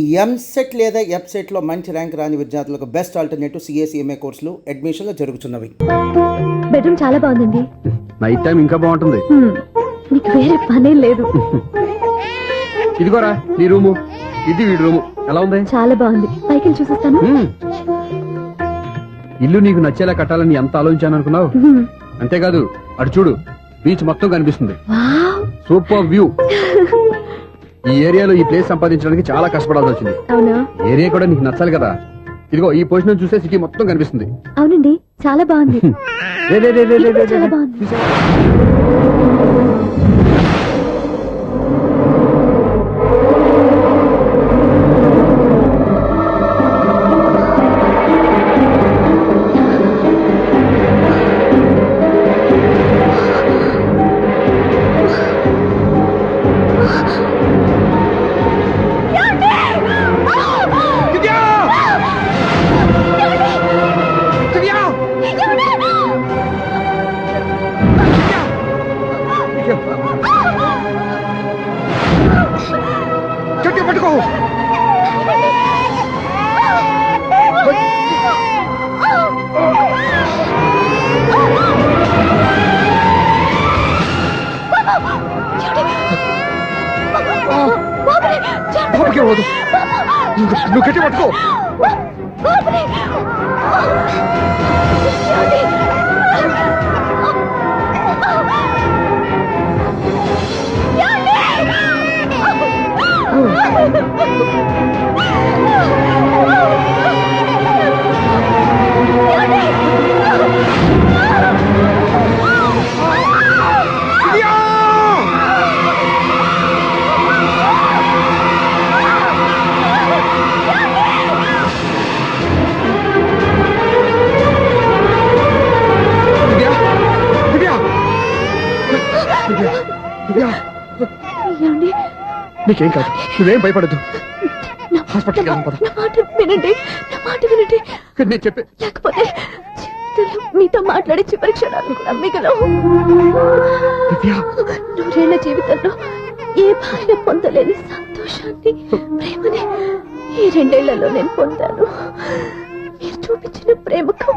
ఈ ఎంసెట్ లేదా ఎఫ్సెట్లో మంచి ర్యాంక్ రాని విద్యార్థులకు బెస్ట్ ఆల్టర్నేటివ్ సిఎస్ఈఎంఏ కోర్సులు అడ్మిషన్లు జరుగుతున్నవి. బెడ్రూమ్ చాలా బాగుందండి. నైట్ టైం ఇంకా బాగుంటుంది. మీకు వేరే పనే లేదు. ఇదిగోరా నీ రూము, ఇది వీడి రూము. ఎలా ఉంది? చాలా బాగుంది. పైకి చూసేస్తాను. ఇల్లు నీకు నచ్చేలా కట్టాలని ఎంత ఆలోచించాను అనుకున్నావు? అంతేకాదు అటు చూడు, బీచ్ మొత్తం కనిపిస్తుంది. Super view. ఈ ఏరియాలో ఈ ప్లేస్ సంపాదించడానికి చాలా కష్టపడాల్సి వచ్చింది. అవునా? ఏరియా కూడా నీకు నచ్చాలి కదా. ఇదిగో ఈ పొజిషన్ చూస్తే సిటీ మొత్తం కనిపిస్తుంది. అవునండి, చాలా బాగుంది. చాలా బాగుంది. నువ్వు గట్టి పట్టుకో. నీకేం కాదు, నువ్వేం భయపడద్దు. హాస్పిటల్కి వెళ్దాం పద. నా మాట వినండి, నా మాట వినండి. నేను చెప్పే లేకపోతే జీవితంలో మీతో మాట్లాడే చివరి క్షణాలు కూడా మిగలవు. నూరేళ్ల జీవితంలో ఏ భార్య పొందలేని సంతోషాన్ని, ప్రేమని ఈ 2 ఏళ్లలో నేను పొందాను. మీరు చూపించిన ప్రేమకు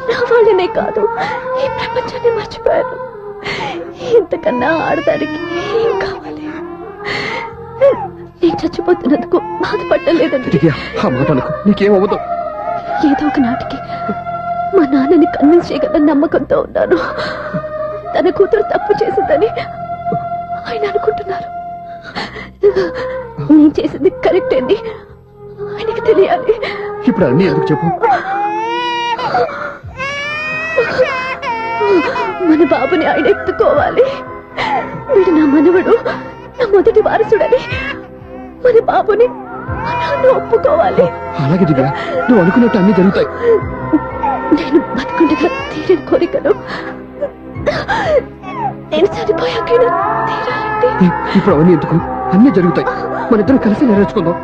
నా వాళ్ళనే కాదు, ఈ ప్రపంచాన్ని మర్చిపోయాను. ఇంతకన్నా ఆడదానికి ఏం కావాలి? నేను చచ్చిపోతున్నందుకు బాధపడలేదండి. నీకేమవుతావు? ఏదో ఒక నాటికి మా నాన్నని కన్విన్స్ చేయగల నమ్మకంతో ఉన్నాను. తన కూతురు తప్పు చేసిందని ఆయన అనుకుంటున్నారు. నేను చేసింది కరెక్ట్ అని ఆయనకి తెలియాలి. ఇప్పుడు అన్ని ఎందుకు చెప్పు? మన బాబుని ఆయన ఎత్తుకోవాలి. వీడు నా మనవడు, నా మొదటి వారసుడని మన బాబుని నాన్న ఒప్పుకోవాలి. అలాగే దివ్య, నువ్వు అనుకున్నట్టు అన్ని జరుగుతాయి. నేను బతుకుండగా తీరని కోరికను నేను చనిపోయాకైనా తీరాలండి. ఇప్పుడు అవన్నీ ఎందుకు? అన్ని జరుగుతాయి. మన ఇద్దరం కలిసి నెరవేర్చుకుందాం.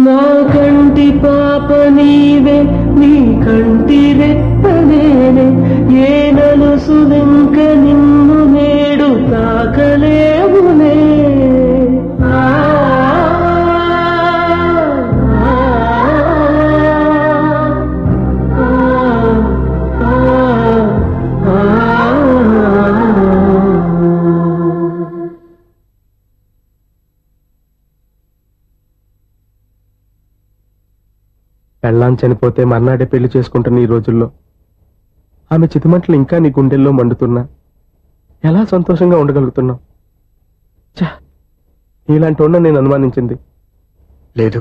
నా కంటి పాప నీవే, నీ కంటి రెప్ప నేనే. ఏ నలుసులింక నిన్ను నేడు తాకలేవులే. పెళ్ళాం చనిపోతే మర్నాడే పెళ్లి చేసుకుంటున్న ఈ రోజుల్లో ఆమె చితిమంటలు ఇంకా నీ గుండెల్లో మండుతున్నా ఎలా సంతోషంగా ఉండగలుగుతున్నావు? ఇలాంటి ఉన్న నేను అనుమానించింది లేదు.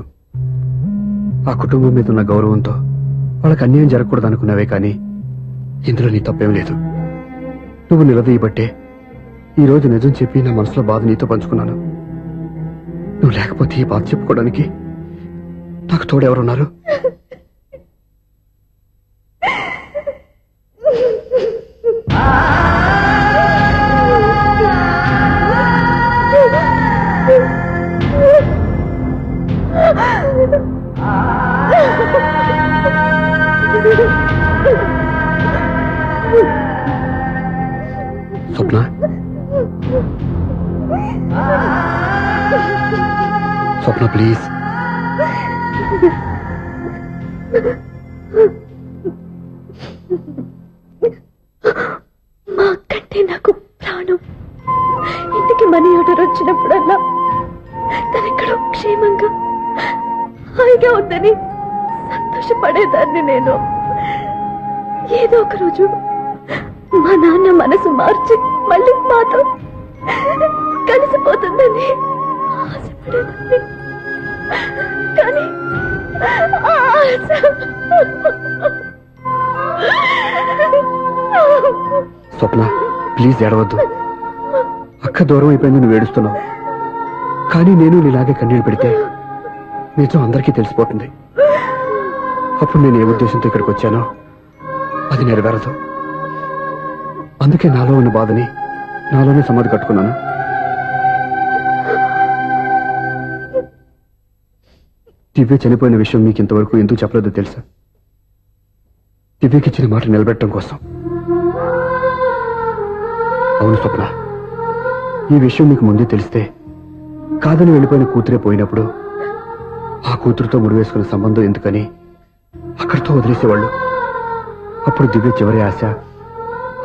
ఆ కుటుంబం మీద ఉన్న గౌరవంతో వాళ్ళకి అన్యాయం జరగకూడదు అనుకున్నావే కానీ ఇందులో నీ తప్పేం లేదు. నువ్వు నిలదీయబట్టే ఈ రోజు నిజం చెప్పి నా మనసులో బాధ నీతో పంచుకున్నాను. నువ్వు లేకపోతే ఈ బాధ చెప్పుకోవడానికి నాకు తోడెవరున్నారు? స్వప్న స్వప్న ప్లీజ్. మా అక్కంటే నాకు ప్రాణం. ఇంటికి మనీ ఆర్డర్ వచ్చినప్పుడల్లా తనెక్కడో క్షేమంగా హాయిగా ఉందని సంతోషపడేదాన్ని నేను. ఏదో ఒక రోజు మా నాన్న మనసు మార్చి మళ్ళీ మాతో కలిసిపోతుందని ఆశపడేదాన్ని. కానీ ఆ ఆశ స్వప్న ప్లీజ్ ఏడవద్దు. అక్క దూరం అయిపోయింది, నువ్వు ఏడుస్తున్నావు. కానీ నేను నీలాగే కన్నీళ్ళు పెడితే నిజం అందరికీ తెలిసిపోతుంది. అప్పుడు నేను ఏ ఉద్దేశంతో ఇక్కడికి వచ్చానో అది నెరవేరదు. అందుకే నాలో ఉన్న బాధని నాలోనే సమాధి కట్టుకున్నాను. దివ్య చనిపోయిన విషయం మీకు ఇంతవరకు ఎందుకు చెప్పలేదో తెలుసా? దివ్యకి ఇచ్చిన మాట నిలబెట్టడం కోసం. అవును స్వప్న, ఈ విషయం మీకు ముందే తెలిస్తే కాదని వెళ్ళిపోయిన కూతురే పోయినప్పుడు ఆ కూతురుతో ముడివేసుకున్న సంబంధం ఎందుకని అక్కడితో వదిలేసేవాళ్ళు. అప్పుడు దివ్య చివరి ఆశ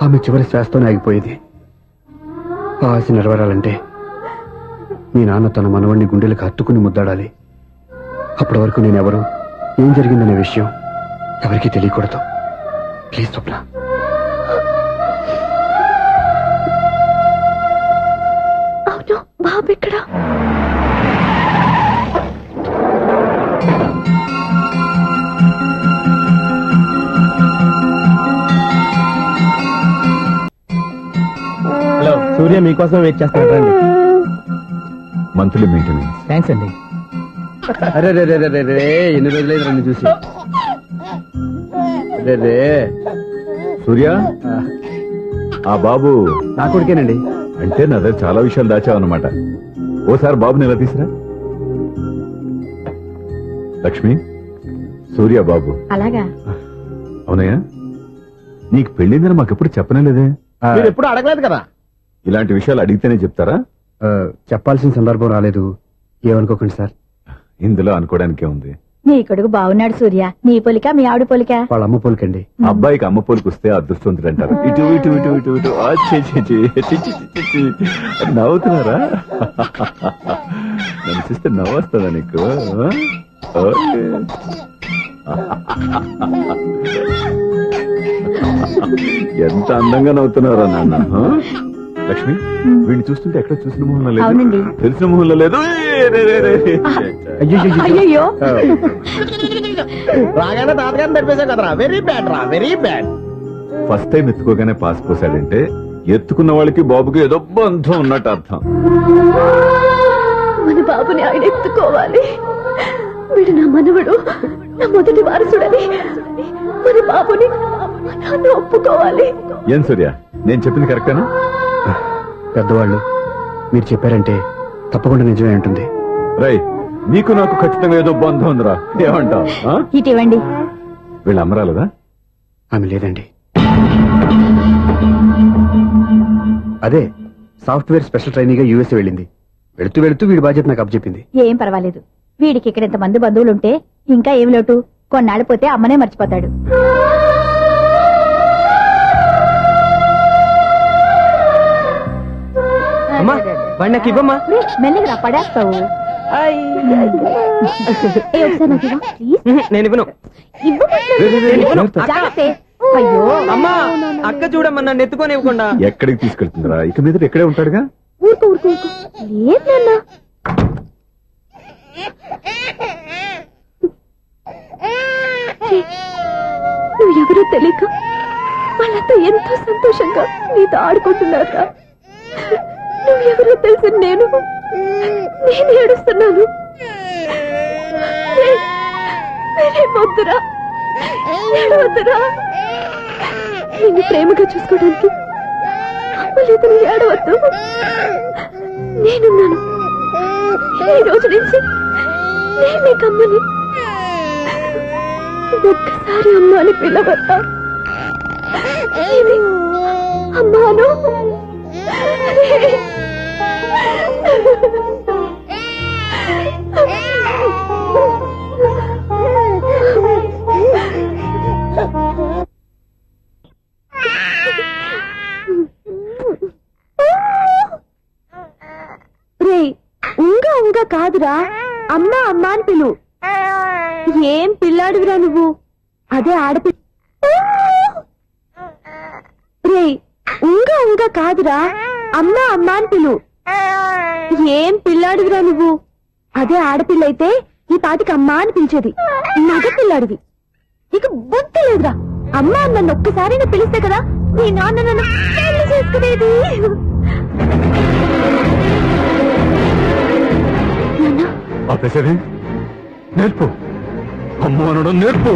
ఆమె చివరి శ్వాసతోనే ఆగిపోయేది. ఆ ఆశ నెరవేరాలంటే మీ నాన్న తన మనవణ్ణి గుండెలకు హత్తుకుని ముద్దాడాలి. అప్పటి వరకు నేనెవరు, ఏం జరిగిందనే విషయం ఎవరికీ తెలియకూడదు. ప్లీజ్ స్వప్న. అవును బాబు ఇక్కడ. హలో, సూర్య మీకోసం వెయిట్ చేస్తాను, రండి. Monthly maintenance. థ్యాంక్స్ అండి. అరే రే రే రే రే, ఎన్ని రోజులైంది నన్ను చూసి. రే రే, సూర్య, ఆ బాబు నా కొడుకేనండి. అంటే నా దగ్గర చాలా విషయాలు దాచావన్నమాట. ఓసారి బాబుని ఎలా తీసురా. లక్ష్మి, సూర్య బాబు. అలాగా? అవునయ్యా, నీకు పెళ్ళిందని మాకెప్పుడు చెప్పనే లేదే. మీరు ఎప్పుడు అడగలేదు కదా. ఇలాంటి విషయాలు అడిగితేనే చెప్తారా? చెప్పాల్సిన సందర్భం రాలేదు, ఏమనుకోకండి సార్. ఇందులో అనుకోవడానికే ఉంది. నీ కొడుకు బాగున్నాడు సూర్య. నీ పోలిక మీ ఆవిడ పోలిక. వాళ్ళ అమ్మ పోలికండి. అబ్బాయికి అమ్మ పోలికి వస్తే అదృష్టవంతుడు అంటారు. ఇటు ఇటు ఇటు ఇటు ఇటు ఆ, ఛీ, ఛీ, ఛీ, ఛీ, ఛీ, ఛీ, ఛీ. నవ్వుతున్నారా? నన్ను చూస్తే నవ్వొస్తుందా నీకు? ఓకే. ఎంత అందంగా నవ్వుతున్నారా నాన్న. లక్ష్మి, వీడిని చూస్తుంటే ఎక్కడ చూసిన మొహంలో లేదు, తెలిసిన మొహంలో లేదు. అయ్యో రాగానే తాతగారిని నడిపేశావు కదరా. వెరీ బ్యాడ్ రా, వెరీ బ్యాడ్. ఫస్ట్ టైం ఎత్తుకోగానే పాస్ పోసాడంటే ఎత్తుకున్న వాళ్ళకి బాబుకి ఏదో బంధం ఉన్నట్టు అర్థం. మన బాబుని ఆయన ఎత్తుకోవాలి. వీడు నా మనవడు, నా మొదటి వారసుడని మన బాబుని మా నాన్న ఒప్పుకోవాలి. ఏం సూర్య, నేను చెప్పింది కరెక్టేనా? పెద్దవాళ్ళు మీరు చెప్పారంటే తప్పకుండా నిజమే ఉంటుంది. రై, నీకు నాకు ఖచ్చితంగా ఏదో బంధం ఉందిరా. ఏమంటావు? ఇటీవండి. వీళ్ళు అమ్మరాలదా? ఆమె లేదండి. అదే సాఫ్ట్వేర్ స్పెషల్ ట్రైనింగ్ గా యూఎస్ వెళ్ళింది. వెళుతూ వెళుతూ వీడి బాధ్యత నాకు అప్పచెప్పింది. ఏం పర్వాలేదు. వీడికి ఇక్కడ ఇంతమంది బంధువులుంటే ఇంకా ఏమి లోటు. కొన్నాళ్ళు పోతే అమ్మనే మర్చిపోతాడు. అమ్మా, బండి నాకు ఇవ్వమ్మా. మెల్లగా పడేస్తావు. ఒకసారి నాకు ఇవ్వు, ప్లీజ్. నేను ఇవ్వను. జాగ్రత్త. అయ్యో అమ్మా, అక్క చూడమ్మా, నన్ను ఎత్తుకొని ఇవ్వకుండా. ఎక్కడికి తీసుకెళ్తుందిరా? ఇక మీద ఎక్కడే ఉంటాడుగా. ఊరుకో ఊరుకో ఊరుకో. లేదు నాన్న. నువ్వెవరో తెలియక వాళ్ళంతా ఎంతో సంతోషంగా నీతో ఆడుకుంటున్నారా. నువ్వెవరో తెలిసి నేను ఏడుస్తున్నాను. వద్దురా, ఏడవద్దురా. నిన్ను ప్రేమగా చూసుకోవడానికి అమ్మలేదు, నువ్వు ఏడవద్దు. నేనున్నాను. ఈ రోజు నుంచి నేను నీకు అమ్మని. ఒక్కసారి అమ్మ అని పిలవద్దా? ఇది అమ్మాను. కాదురా, అమ్మా అమ్మా అని పిలు. ఏం పిల్లాడురా నువ్వు, అదే ఆడపిల్ల. రే ఉంగా కాదురా, అమ్మా అమ్మా అని పిలు. ఏం పిల్లాడురా నువ్వు, అదే ఆడపిల్ల అయితే ఈ పాటికి అమ్మా అని పిలిచేది. మగ పిల్లాడివి, నీకు బుద్ధి లేదురా. అమ్మా నన్ను ఒక్కసారి పిలిస్తే కదా నీ నాన్న నన్ను పెళ్లి చేసుకునేది. ఆపేసేది నేర్పు, అమ్మ అనడం నేర్పు.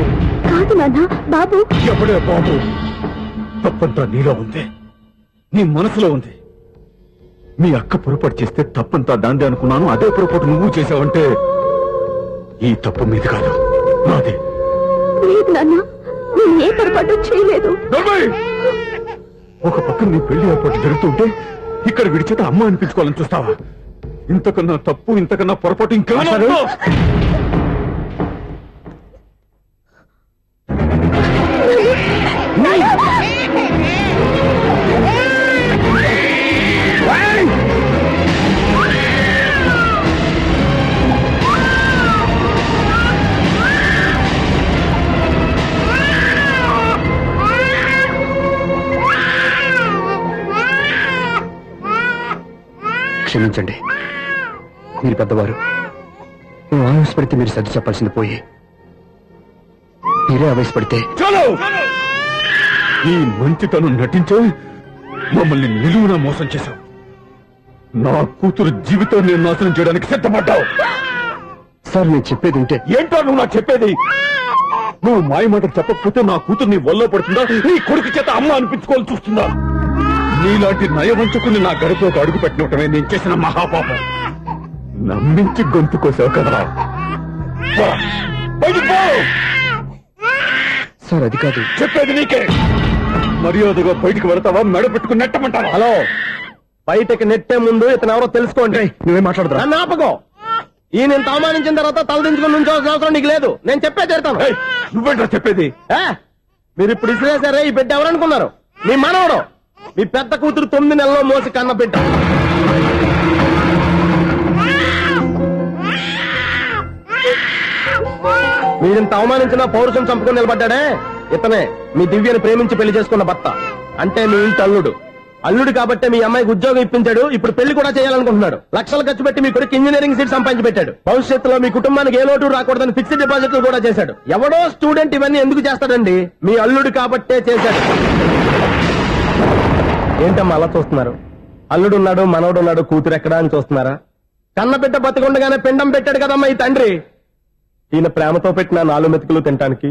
కాదు నాన్న, బాబు. ఎప్పుడే బాబు, తప్పంతా నీలో ఉంది, నీ మనసులో ఉంది. మీ అక్క పొరపాటు చేస్తే తప్పంతా దాందే అనుకున్నాను. అదే పొరపాటు నువ్వు చేసావంటే ఈ తప్పు మీద కాదు, నాదే. లేదు నాన్న, నేను ఏ పొరపాటు చేయలేదు. ఒక పక్కన నీ పెళ్లి ఏర్పాటు జరుగుతుంటే ఇక్కడ విడిచేత అమ్మ అనిపించుకోవాలని చూస్తావా? ఇంతకన్నా తప్పు, ఇంతకన్నా పొరపాటు ఇంకేమన్నా ఉందో? క్షమించండి, మీరు పెద్దవారు. మేము ఆవేశపడితే మీరు సర్ది చెప్పాల్సింది పోయి మీరే ఆవేశపడితే. చాలు! ఈ మంచితనం నటించే మమ్మల్ని నిలువునా మోసం చేశావు. నా కూతురు జీవితాన్ని నాశనం చేయడానికి సిద్ధపడ్డావు. సార్, నేను చెప్పేది ఉంటే. ఏంటో నువ్వు నాకు చెప్పేది? నువ్వు మాయమాట చెప్పకపోతే నా కూతురు నీ వల్ల పడుతుందా, నీ కొడుకు చేత అమ్మ అనిపించుకోవాలని చూస్తుందా? నీలాంటి నయవంచుకుని నా గడపలోకి అడుగు పెట్టినటమే నేను చేసిన మహాపాపం. నమ్మించి గొంతు కోసావు కదా. సార్, అది కాదు. చెప్పేది నీకే. మర్యాదగా బయటికి వెళతావా, మెడ పెట్టుకుని నెట్టమంటావా? హలో, బయటకి నెట్టే ముందు ఇతను ఎవరో తెలుసుకోండి. నువ్వేం మాట్లాడదురా? నన్ను ఆపకో. ఈయన ఇంత అవమానించిన తర్వాత తలదించుకుని నుంచోవాల్సిన అవసరం నీకు లేదు. నేను చెప్పే చేస్తాను. నువ్వేంటో చెప్పేది? మీరు ఇప్పుడు ఇసిరేసారే, ఈ బిడ్డ ఎవరనుకున్నారు? మీ మనవడు, మీ పెద్ద కూతురు 9 నెలల్లో మోసి కన్న బిడ్డ. మీరింత అవమానించిన పౌరుషం చంపుకొని నిలబడ్డాడే, ఇతనే మీ దివ్యని ప్రేమించి పెళ్లి చేసుకున్న భర్త. అంటే మీ ఇంటి అల్లుడు. అల్లుడు కాబట్టే మీ అమ్మాయికి ఉద్యోగం ఇప్పించాడు. ఇప్పుడు పెళ్లి కూడా చేయాలనుకుంటున్నాడు. లక్షలు ఖర్చు పెట్టి మీ కొడుకు ఇంజనీరింగ్ సీట్ సంపాదించి పెట్టాడు. భవిష్యత్తులో మీ కుటుంబానికి ఏ లోటు రాకూడదని ఫిక్స్డ్ డిపాజిట్లు కూడా చేశాడు. ఎవడో స్టూడెంట్ ఇవన్నీ ఎందుకు చేస్తాడండి? మీ అల్లుడు కాబట్టే చేశాడు. ఏంటమ్మా అలా చూస్తున్నారు? అల్లుడున్నాడు, మనవడున్నాడు, కూతురు ఎక్కడా అని చూస్తున్నారా? కన్నబిడ్డ బతికుండగానే పిండం పెట్టాడు కదమ్మా ఈ తండ్రి. ఈయన ప్రేమతో పెట్టిన 4 మెతుకులు తినటానికి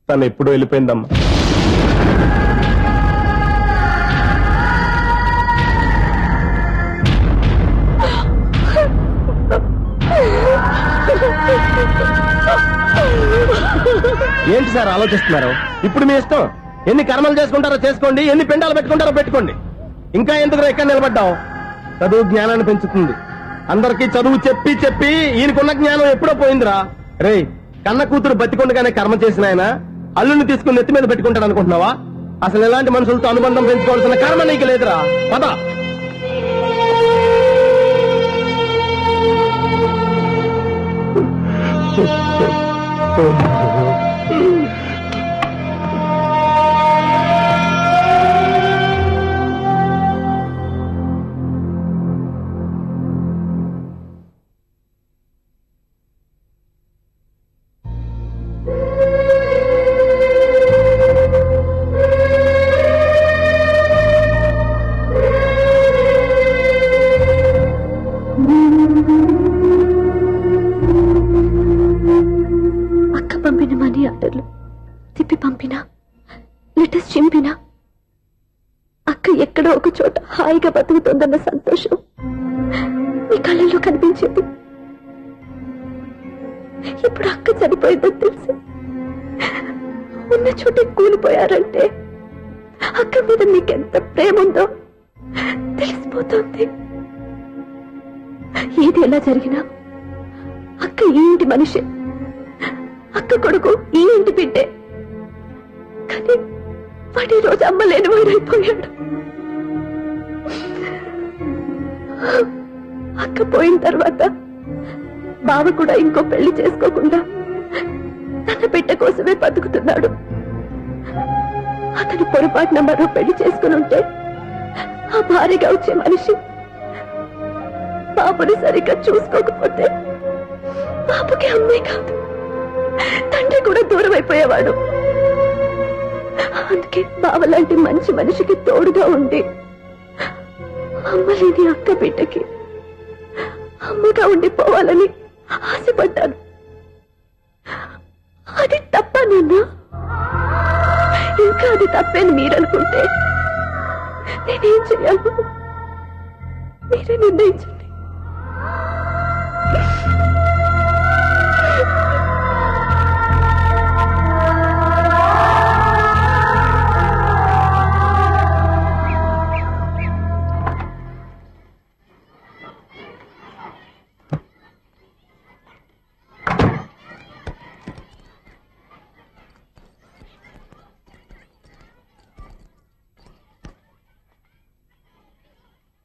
తను ఎప్పుడూ వెళ్ళిపోయిందమ్మా. ఏంటి సార్ ఆలోచిస్తున్నారు? ఇప్పుడు మీ ఇష్టం. ఎన్ని కర్మలు చేసుకుంటారో చేసుకోండి, ఎన్ని పిండాలు పెట్టుకుంటారో పెట్టుకోండి. ఇంకా ఎందుకు ఇక్కడ నిలబడ్డావు? చదువు జ్ఞానాన్ని పెంచుతుంది. అందరికీ చదువు చెప్పి చెప్పి ఈయనకున్న జ్ఞానం ఎప్పుడో పోయిందిరా. రే, కన్న కూతురు బతికొండగానే కర్మ చేసిన ఆయన అల్లుని తీసుకుని నెత్తి మీద పెట్టుకుంటాడు అనుకుంటున్నావా? అసలు ఎలాంటి మనుషులతో అనుబంధం పెంచుకోవాల్సిన కర్మ నీకు లేదురా. పద. పంపిన మనీ ఆర్డర్లు తిప్పి పంపినా, లెటర్స్ చింపినా అక్క ఎక్కడో ఒక చోట హాయిగా బతుకుతోందన్న సంతోషం మీ కళ్ళల్లో కనిపించింది. ఇప్పుడు అక్క చనిపోయిందని తెలిసి ఉన్న చోటే కూలిపోయారంటే అక్క మీద మీకెంత ప్రేమ ఉందో తెలిసిపోతుంది. ఏది ఎలా జరిగినా అక్క ఈ ఇంటి మనిషి, అక్క కొడుకు ఈ ఇంటి బిడ్డే. కానీ వాడి రోజు అమ్మ లేని వాడైపోయాడు. అక్క పోయిన తర్వాత బావ కూడా ఇంకో పెళ్లి చేసుకోకుండా తన బిడ్డ కోసమే బతుకుతున్నాడు. అతను పొరపాటున మరో పెళ్లి చేసుకుని ఉంటే ఆ భార్యగా వచ్చే మనిషి బాబుని సరిగ్గా చూసుకోకపోతే బాబుకి అమ్మే కాదు తండ్రి కూడా దూరం అయిపోయేవాడు. అందుకే బావలాంటి మంచి మనిషికి తోడుగా ఉండి అమ్మలేని అక్క బిడ్డకి అమ్మగా ఉండిపోవాలని ఆశపడ్డాను. అది తప్ప నాన్న? ఇంకా అది తప్పని మీరనుకుంటే నేనేం చేయాలి? మీరే నిర్ణయించండి.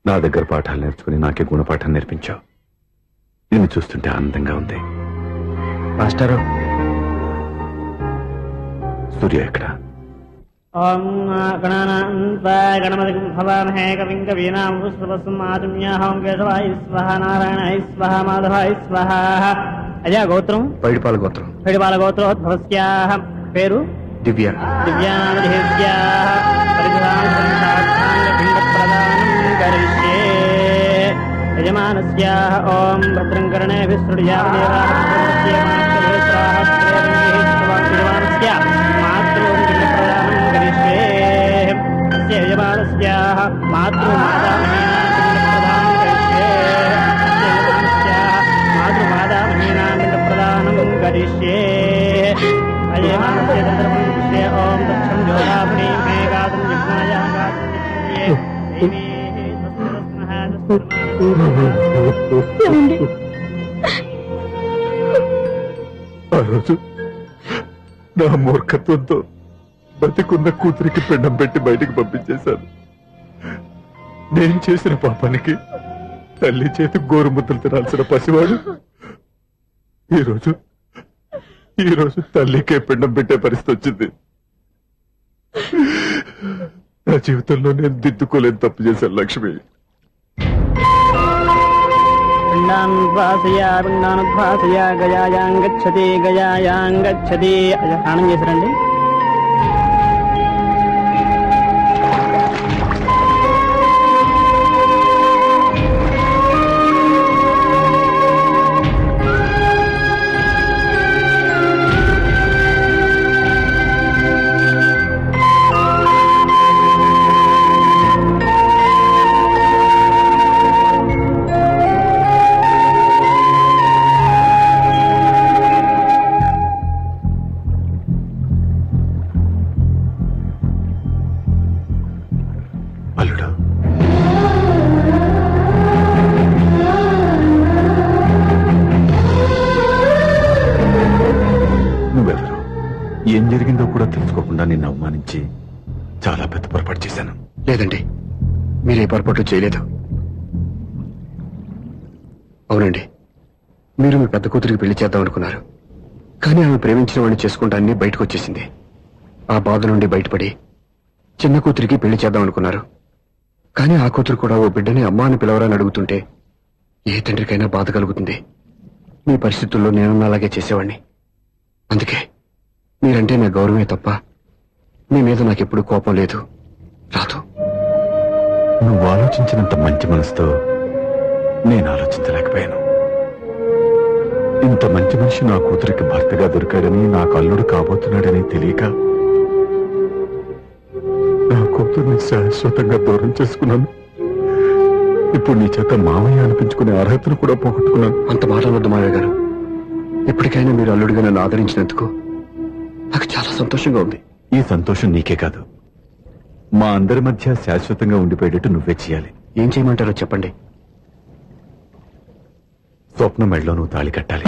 నా దగ్గర పాఠాలు నేర్చుకుని నాకే గుణపాఠం నేర్పించావు. నిన్ను చూస్తుంటే ఆనందంగా ఉంది. మాస్టారు, సూర్య ఎక్కడ? ఓం గణమతి భవామహే కవిం కవీనామృతమాతుమ్యాహం కేశవాయ స్వహ నారాయణాయ స్వహ మాధవాయ స్వహ. అజా గోత్రం పైడిపాల గోత్రం. పైడిపాల గోత్రోద్భవస్యాః. పేరు దివ్య. దివ్యానామధేస్యాః. పరిగ్రహాంగపిండప్రదానం కరిష్యే. యజమానస్యాః ఓం భద్రం కర్ణేభిः శృణుయామదేవాः. యజమానస్యాః మాతృమాదామహీనాం ప్రదానం కరిష్యే. అజయమానస్య చంద్రమం దృశ్య ఓం దక్షం జ్యోతాపుణీం మే గాతుం జిహ్నాయ గాతుం ఏమండి? ఆ రోజు నా మూర్ఖత్వంతో బతికున్న కూతురికి పిండం పెట్టి బయటికి పంపించేశాను. నేను చేసిన పాపానికి తల్లి చేతి గోరుముద్దలు తినాల్సిన పసివాడు ఈరోజు తల్లికే పిండం పెట్టే పరిస్థితి వచ్చింది. నా జీవితంలో నేను దిద్దుకోలేని తప్పు చేశాను లక్ష్మి. పిండానుద్వాసయ గయాయాంగచ్చతి గయాయాంగచ్చతి. స్నానం చేశారండి? అల్లుడు, నువ్వెవరు? ఏం జరిగిందో కూడా తెలుసుకోకుండా నిన్ను అవమానించి చాలా పెద్ద పొరపాటు చేశాను. లేదండి, మీరే పొరపాటు చేయలేదు. అవునండి, మీరు మీ పెద్ద కూతురికి పెళ్లి చేద్దాం అనుకున్నారు. కానీ ఆమె ప్రేమించిన వాడిని చేసుకుంటానని బయటకు వచ్చేసింది. ఆ బాధ నుండి బయటపడి చిన్న కూతురికి పెళ్లి చేద్దాం అనుకున్నారు. కానీ ఆ కూతురు కూడా ఓ బిడ్డని అమ్మా అని పిలవరని అడుగుతుంటే ఏ తండ్రికైనా బాధ కలుగుతుంది. మీ పరిస్థితుల్లో నేను అలాగే చేసేవాడిని. అందుకే మీరంటే నా గౌరవమే తప్ప మీ మీద నాకెప్పుడు కోపం లేదు, రాదు. నువ్వు ఆలోచించినంత మంచి మనసుతో నేను ఆలోచించలేకపోయాను. ఇంత మంచి మనిషి నా కూతురికి భర్తగా దొరికాడని, నాకు అల్లుడు కాబోతున్నాడని తెలియక నా కూతుర్ని శాశ్వతంగా దూరం చేసుకున్నాను. ఇప్పుడు నీ చేత మామయ్య అనిపించుకునే అర్హతను కూడా పోగొట్టుకున్నాను. అంత మాట్లాడొద్దు మావయ్య గారు. ఎప్పటికైనా మీరు అల్లుడిగా నన్ను ఆదరించినందుకు నాకు చాలా సంతోషంగా ఉంది. ఈ సంతోషం నీకే కాదు, మా అందరి మధ్య శాశ్వతంగా ఉండిపోయేటట్టు నువ్వే చేయాలి. ఏం చేయమంటారో చెప్పండి. స్వప్న మెడలో నువ్వు తాళి కట్టాలి.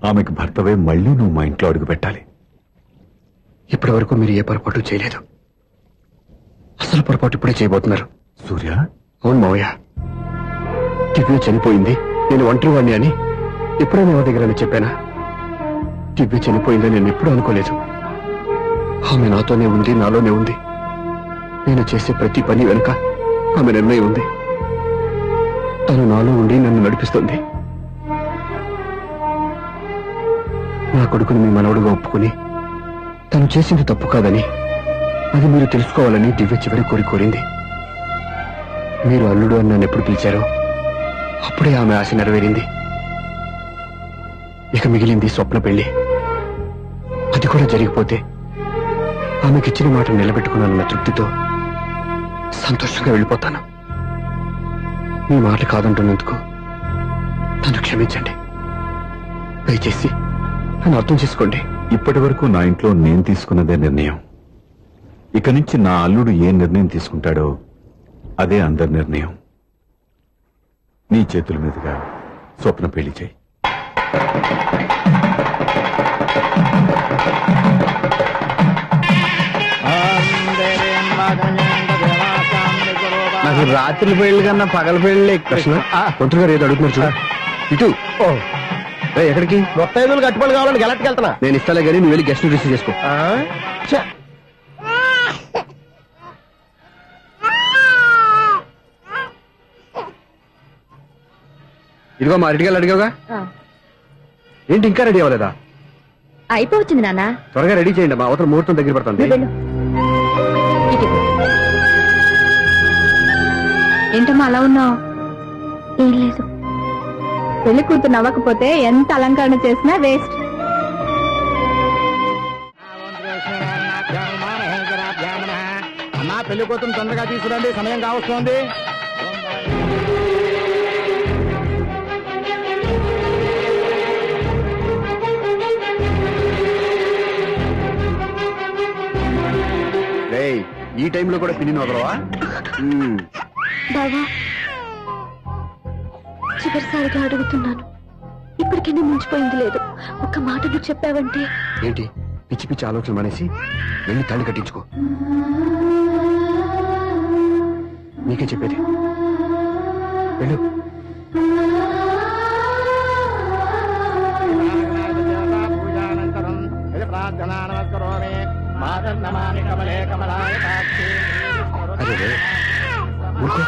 ఆమెకు భర్తవే మళ్ళీ నువ్వు మా ఇంట్లో అడుగు పెట్టాలి. ఇప్పటి వరకు మీరు ఏ పొరపాటు చేయలేదు. అసలు పొరపాటు ఇప్పుడే చేయబోతున్నారు. సూర్య అవును మావయ్య, దివ్య చనిపోయింది, నేను ఒంటరివాణ్ణి అని ఎప్పుడైనా ఎవరి దగ్గర చెప్పానా? దివ్య చనిపోయిందని నేను ఎప్పుడూ అనుకోలేదు. ఆమె నాతోనే ఉంది, నాలోనే ఉంది. నేను చేసే ప్రతి పని వెనుక ఆమె నిర్ణయం ఉంది. తను నాలో ఉండి నన్ను నడిపిస్తుంది. నా కొడుకుని మీ మనవడుగా ఒప్పుకుని తను చేసింది తప్పు కాదని, అది మీరు తెలుసుకోవాలని దివ్య చివరి కోరింది. మీరు అల్లుడు అని నన్ను ఎప్పుడు పిలిచారో అప్పుడే ఆమె ఆశ నెరవేరింది. ఇక మిగిలింది స్వప్న పెళ్లి. అది కూడా జరిగిపోతే ఆమెకిచ్చిన మాట నిలబెట్టుకున్నానన్న తృప్తితో సంతోషంగా వెళ్ళిపోతాను. మీ మాట కాదంటున్నందుకు నన్ను క్షమించండి. దయచేసి నన్ను అర్థం చేసుకోండి. ఇప్పటి వరకు నా ఇంట్లో నేను తీసుకున్నదే నిర్ణయం. ఇక నుంచి నా అల్లుడు ఏ నిర్ణయం తీసుకుంటాడో అదే అందరి నిర్ణయం. నీ చేతుల మీదుగా స్వప్న పెళ్లి చేయి. నాకు రాత్రి పెళ్లి కన్నా పగల పెళ్లి కృష్ణ, మంత్రి గారు ఏదో అడుగుతున్నారు చూడ. ఇటు ఎక్కడికి? మొత్తం ఐదులు కట్టుబడి కావాలని గెలట్కి వెళ్తున్నా. నేను ఇస్తాలే కానీ నువ్వు వెళ్ళి గెస్ట్ రిసీవ్ చేసుకో. ఇదిగో మా రెడీగా అడిగావుగా, ఏంటి ఇంకా రెడీ అవ్వలేదా? అయిపోవచ్చింది నాన్న. త్వరగా రెడీ చేయండి, మా అవతల ముహూర్తం దగ్గర పడుతుంది. ఏంటమ్మా అలా ఉన్నావు? ఏం లేదు. పెళ్లి కూతురు నవ్వకపోతే ఎంత అలంకరణ చేసినా వేస్ట్. అమ్మా పెళ్లి కూతురు తొందరగా తీసుకురండి, సమయం కావస్తోంది. ఈ టైంలో కూడా పిన్ని వదలవా? బావా, చివరిసారిగా అడుగుతున్నాను, ఇప్పటికైనా మించిపోయింది లేదు. ఒక్క మాట నువ్వు చెప్పావంటే. ఏంటి పిచ్చి పిచ్చి ఆలోచన మానేసి వెళ్ళి తాళి కట్టించుకో. నీకే చెప్పేది, వెళ్ళు. అరే ఊరుకో.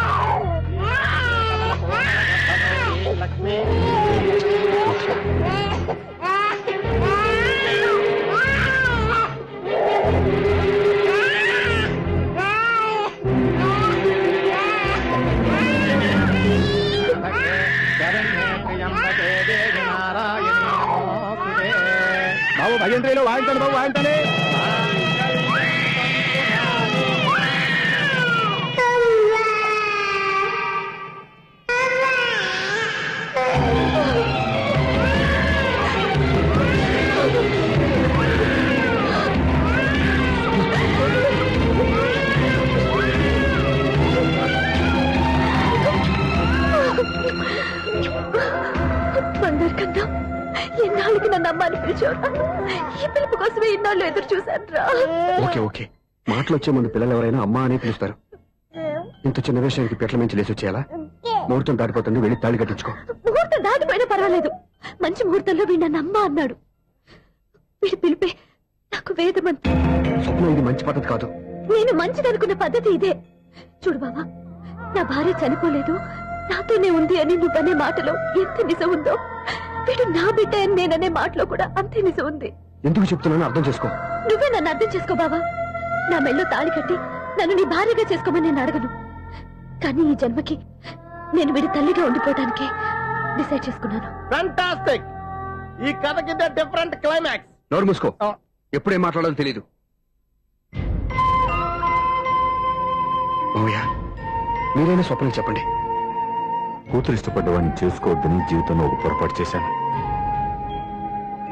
బాబు భజంత్రీలు వాయించండి, బాబు వాయించండి. బంగారు కన్నా, ఎన్నాళ్ళకి నన్ను అమ్మ అని పిలిచావురా? ఈ పిలుపు కోసమే ఇన్నాళ్ళు ఎదురు చూశాను రా. ఓకే ఓకే, మాటలు వచ్చే ముందు పిల్లలు ఎవరైనా అమ్మా అనే పిలుస్తారు. ఇంత చిన్న విషయానికి పెట్ల మించి లేసి వచ్చేయాలా? ముహూర్తం దాటిపోతుంది, వెళ్ళి తాళి కట్టించుకో. ముహూర్తం దాటిపోయినా పర్వాలేదు, మంచి ముహూర్తంలో వీడు నన్ను అమ్మ అన్నాడు. వీడి పిలిపే నాకు వేదమంతి. స్వప్నం, ఇది మంచి పద్ధతి కాదు. నేను మంచిదనుకున్న పద్ధతి ఇదే. చూడు బావా, నా భార్య చనిపోలేదు, నాతోనే ఉంది అని నువ్వనే మాటలో ఎంత నిజం ఉందో, వీడు నా బిడ్డ అని నేననే మాటలో కూడా అంతే నిజం ఉంది. ఎందుకు చెప్తున్నానో అర్థం చేసుకో. నువ్వే నన్ను అర్థం చేసుకో బావా. నా మెళ్ళో తాళి కట్టి నన్ను నీ భార్యగా చేసుకోమని నేను అడగను. కానీ ఈ జన్మకి నేను వీడి తల్లిగా ఉండిపోవడానికి డిసైడ్ చేసుకున్నాను. ఫ్యాంటాస్టిక్! ఈ కథకి డిఫరెంట్ క్లైమాక్స్. నోరు మూసుకో, ఎప్పుడేం మాట్లాడాలో తెలీదు. మావయ్య, మీరైనా స్వప్నం చెప్పండి. కూతురు ఇష్టపడ్డవాడిని చేసుకోవద్దని జీవితంలో ఒక పొరపాటు చేశాను.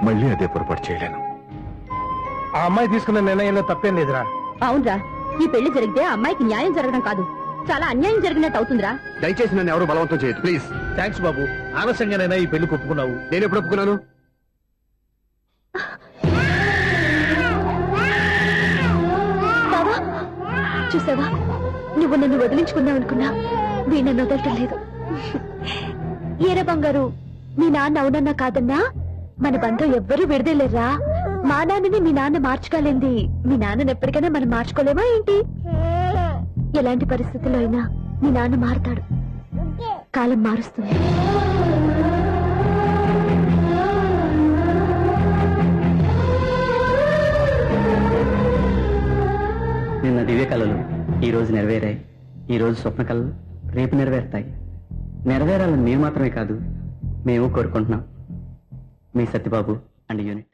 మళ్ళీ అదే పొరపాటు చేయలేను. ఆ అమ్మాయి తీసుకున్న నిర్ణయంలో తప్పేం లేదురా. అవునరా, ఈ పెళ్లి జరిగితే అమ్మాయికి న్యాయం జరగడం కాదు, చాలా అన్యాయం జరిగినట్టు అవుతుందిరా. దయచేసి నన్ను ఎవరు బలవంతం చేయదు ప్లీజ్. థ్యాంక్స్ బాబు, ఆలస్యంగానైనా ఈ పెళ్లి ఒప్పుకున్నావు. నేను ఎప్పుడు ఒప్పుకున్నాను? బావా, చూసావా, నువ్వు నువ్వు నన్ను వదిలించుకుందాం అనుకున్నా వీ నన్ను వదలటం లేదు. ఏరా బంగారు, మీ నాన్న అవునన్నా కాదన్నా మన బంధం ఎవ్వరూ విడదలేరా. మా నాన్నని మీ నాన్న మార్చుకోలేంది మీ నాన్నని ఎప్పటికైనా మనం మార్చుకోలేమా ఏంటి? ఎలాంటి పరిస్థితుల్లో అయినా మీ నాన్న మారుతాడు. కాలం మారుస్తుంది. నిన్న దివ్య కళలు ఈ రోజు నెరవేరాయి. ఈ రోజు స్వప్న కళలు రేపు నెరవేరుతాయి. నెరవేరాలని మీరు మాత్రమే కాదు, మేము కోరుకుంటున్నాం. మీ సత్యబాబు అండ్ యూనిట్.